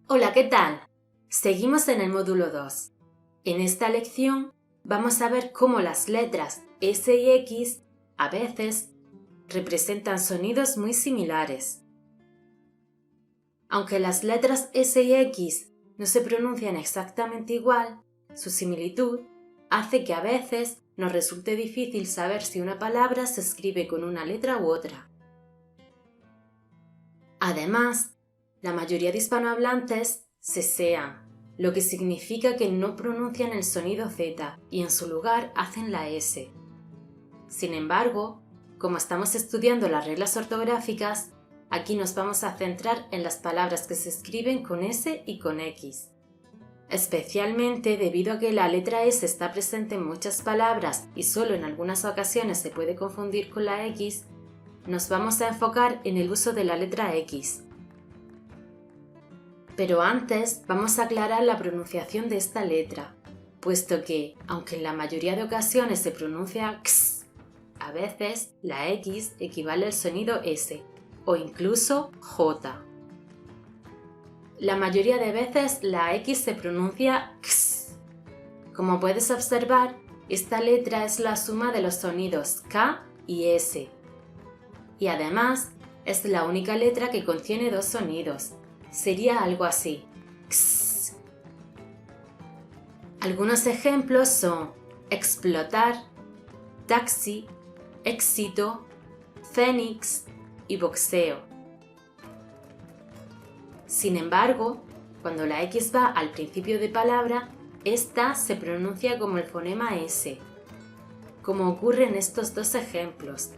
Hola, ¿qué tal? Seguimos en el módulo 2. En esta lección vamos a ver cómo las letras S y X a veces representan sonidos muy similares. Aunque las letras S y X no se pronuncian exactamente igual, su similitud hace que a veces nos resulte difícil saber si una palabra se escribe con una letra u otra. Además, la mayoría de hispanohablantes sesean, lo que significa que no pronuncian el sonido Z y en su lugar hacen la S. Sin embargo, como estamos estudiando las reglas ortográficas, aquí nos vamos a centrar en las palabras que se escriben con S y con X. Especialmente debido a que la letra S está presente en muchas palabras y solo en algunas ocasiones se puede confundir con la X, nos vamos a enfocar en el uso de la letra X. Pero antes vamos a aclarar la pronunciación de esta letra, puesto que, aunque en la mayoría de ocasiones se pronuncia X, a veces la X equivale al sonido S o incluso J. La mayoría de veces la X se pronuncia X. Como puedes observar, esta letra es la suma de los sonidos K y S. Y además, es la única letra que contiene dos sonidos. Sería algo así. X. Algunos ejemplos son explotar, taxi, éxito, fénix y boxeo. Sin embargo, cuando la X va al principio de palabra, esta se pronuncia como el fonema S, como ocurre en estos dos ejemplos,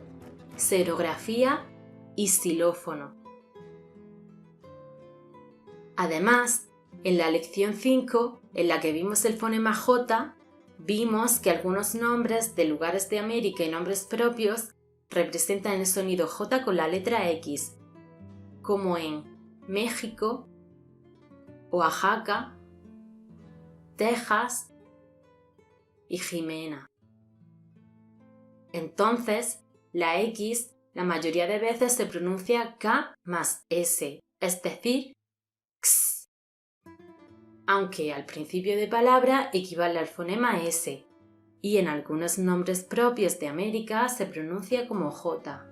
serografía y xilófono. Además, en la lección 5, en la que vimos el fonema J, vimos que algunos nombres de lugares de América y nombres propios representan el sonido J con la letra X, como en México, Oaxaca, Texas y Jimena. Entonces, la X la mayoría de veces se pronuncia K más S, es decir, X, aunque al principio de palabra equivale al fonema S, y en algunos nombres propios de América se pronuncia como J.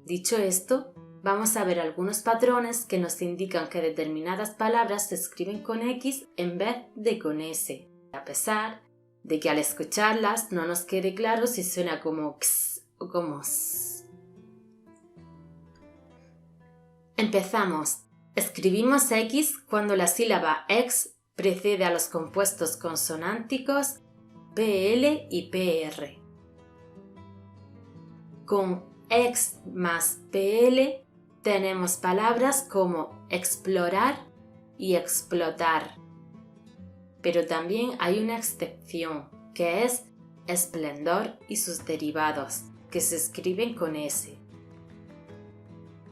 Dicho esto, vamos a ver algunos patrones que nos indican que determinadas palabras se escriben con X en vez de con S, a pesar de que al escucharlas no nos quede claro si suena como X o como S. Empezamos. Escribimos X cuando la sílaba X precede a los compuestos consonánticos PL y PR. Con X más PL tenemos palabras como explorar y explotar. Pero también hay una excepción, que es esplendor y sus derivados, que se escriben con S.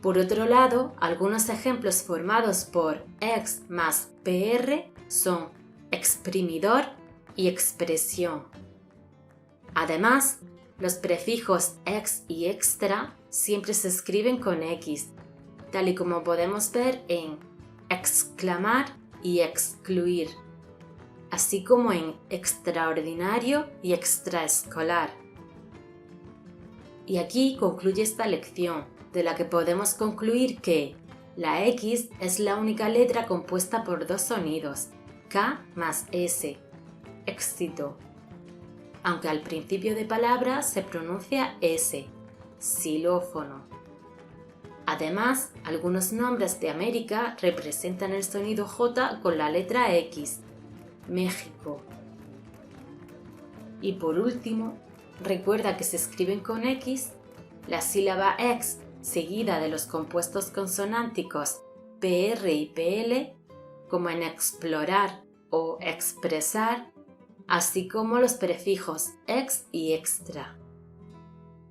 Por otro lado, algunos ejemplos formados por X más PR son exprimidor y expresión. Además, los prefijos ex y extra siempre se escriben con X, tal y como podemos ver en exclamar y excluir, así como en extraordinario y extraescolar. Y aquí concluye esta lección, de la que podemos concluir que la X es la única letra compuesta por dos sonidos, K más S, éxito, aunque al principio de palabra se pronuncia S, xilófono. Además, algunos nombres de América representan el sonido J con la letra X, México. Y por último, recuerda que se escriben con X la sílaba X seguida de los compuestos consonánticos PR y PL, como en explorar o expresar, así como los prefijos ex y extra.